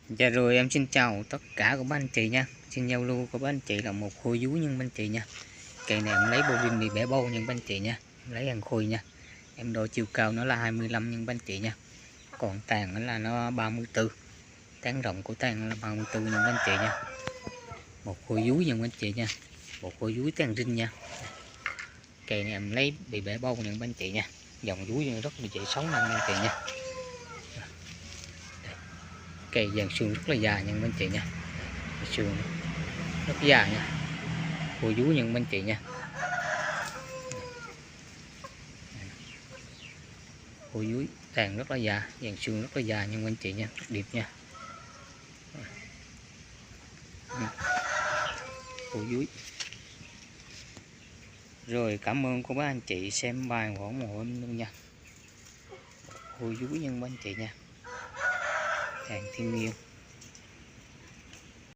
Dạ rồi, em xin chào tất cả các anh chị nha. Xin giao lưu của các anh chị là một khối vú nhân anh chị nha. Cây này em lấy bô pin bị bể bâu nhân anh chị nha. Em lấy hàng khối nha. Em độ chiều cao nó là 25 nhân anh chị nha. Còn tàn là nó 34. Tán rộng của tàn là 34 nhân anh chị nha. Một khối vú nhân anh chị nha. Một khối vú tàn rinh nha. Cây này em lấy bị bể bâu nhân anh chị nha. Dòng vú rất là dễ sống anh chị nha. Cây dàn xương rất là dài nhân anh chị nha. Xương rất dài nha. Khối vú nhân anh chị nha. Khối vú tàn rất là dài, dàn xương rất là dài nhân anh chị nha, rất đẹp nha. Khối vú. Rồi cảm ơn cô bác anh chị xem bài của ủng hộ em luôn nha. Khối vú nhân anh chị nha. Tàn thiên nhiên.